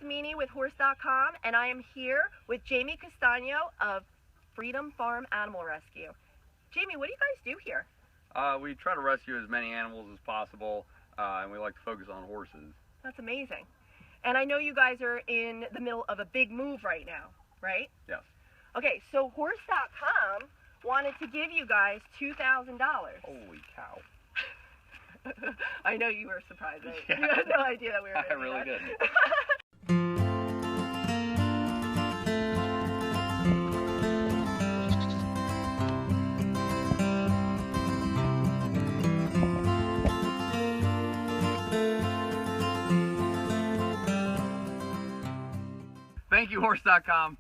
Samini with Horse.com, and I am here with Jamie Castano of Freedom Farm Animal Rescue. Jamie, what do you guys do here? We try to rescue as many animals as possible, and we like to focus on horses. That's amazing. And I know you guys are in the middle of a big move right now, right? Yes. Okay, so Horse.com wanted to give you guys $2,000. Holy cow. I know you were surprised, right? Yeah. You had no idea that we were I really did. Thank you, Horse.com.